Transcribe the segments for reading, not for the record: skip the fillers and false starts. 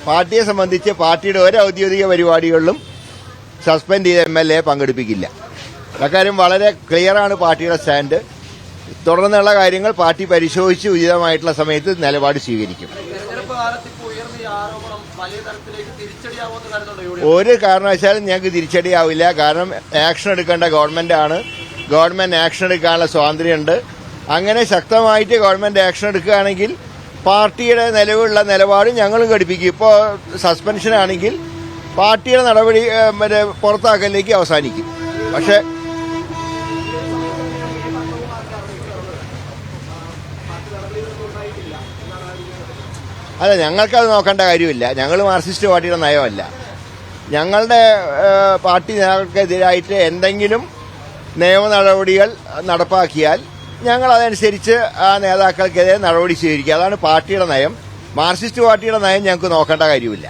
പാർട്ടിയെ സംബന്ധിച്ച് പാർട്ടിയുടെ ഒരു ഔദ്യോഗിക പരിപാടികളിലും സസ്പെൻഡ് ചെയ്ത MLA പങ്കെടുപ്പിക്കില്ല. അക്കാര്യം വളരെ ക്ലിയറാണ് പാർട്ടിയുടെ സ്റ്റാൻഡ്. തുടർന്നുള്ള കാര്യങ്ങൾ പാർട്ടി പരിശോധിച്ച് ഉചിതമായിട്ടുള്ള സമയത്ത് നിലപാട് സ്വീകരിക്കും. ഒരു കാരണവശാലും ഞങ്ങൾക്ക് തിരിച്ചടിയാവില്ല. കാരണം ആക്ഷൻ എടുക്കേണ്ട ഗവൺമെന്റാണ്. ഗവൺമെന്റ് ആക്ഷൻ എടുക്കാനുള്ള സ്വാതന്ത്ര്യമുണ്ട്. അങ്ങനെ ശക്തമായിട്ട് ഗവൺമെന്റ് ആക്ഷൻ എടുക്കുകയാണെങ്കിൽ പാർട്ടിയുടെ നിലവിലുള്ള നിലപാട് ഞങ്ങളും ഘടിപ്പിക്കും. ഇപ്പോൾ സസ്പെൻഷനാണെങ്കിൽ പാർട്ടിയുടെ നടപടി പുറത്താക്കലിലേക്ക് അവസാനിക്കും. പക്ഷേ അല്ല, ഞങ്ങൾക്കത് നോക്കേണ്ട കാര്യമില്ല. ഞങ്ങൾ മാർക്സിസ്റ്റ് പാർട്ടിയുടെ നയമല്ല. ഞങ്ങളുടെ പാർട്ടി നേതാക്കൾക്കെതിരായിട്ട് എന്തെങ്കിലും നിയമ നടപടികൾ നടപ്പാക്കിയാൽ ഞങ്ങൾ അതനുസരിച്ച് ആ നേതാക്കൾക്കെതിരെ നടപടി സ്വീകരിക്കുക. അതാണ് പാർട്ടിയുടെ നയം. മാർക്സിസ്റ്റ് പാർട്ടിയുടെ നയം ഞങ്ങൾക്ക് നോക്കേണ്ട കാര്യമില്ല.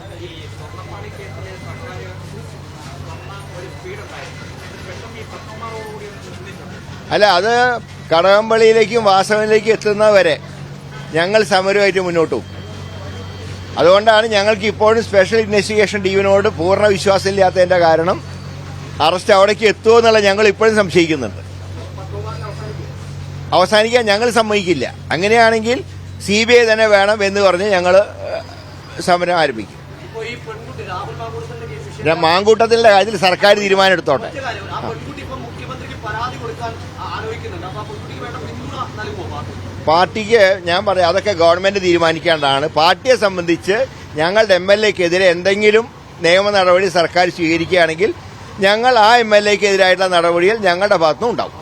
അല്ല, അത് കടകംപള്ളിയിലേക്കും വാസവനിലേക്കും എത്തുന്നവരെ ഞങ്ങൾ സമരമായിട്ട് മുന്നോട്ട് പോകും. അതുകൊണ്ടാണ് ഞങ്ങൾക്ക് ഇപ്പോഴും സ്പെഷ്യൽ ഇൻവെസ്റ്റിഗേഷൻ ടീമിനോട് പൂർണ്ണ വിശ്വാസമില്ലാത്തതിന്റെ കാരണം. അറസ്റ്റ് അവിടേക്ക് എത്തുമോ എന്നുള്ള ഞങ്ങൾ ഇപ്പോഴും സംശയിക്കുന്നുണ്ട്. അവസാനിക്കാൻ ഞങ്ങൾ സമ്മതിക്കില്ല. അങ്ങനെയാണെങ്കിൽ CBI തന്നെ വേണം എന്ന് പറഞ്ഞ് ഞങ്ങൾ സമരം ആരംഭിക്കും. മാങ്കൂട്ടത്തിന്റെ കാര്യത്തിൽ സർക്കാർ തീരുമാനം എടുത്തോട്ടെ. പാർട്ടിക്ക് ഞാൻ പറയാം, അതൊക്കെ ഗവൺമെന്റ് തീരുമാനിക്കേണ്ടതാണ്. പാർട്ടിയെ സംബന്ധിച്ച് ഞങ്ങളുടെ MLAക്കെതിരെ എന്തെങ്കിലും നിയമ നടപടി സർക്കാർ സ്വീകരിക്കുകയാണെങ്കിൽ ഞങ്ങൾ ആ MLAക്കെതിരായിട്ടുള്ള നടപടികൾ ഞങ്ങളുടെ ഭാഗത്തുനിന്നും ഉണ്ടാവും.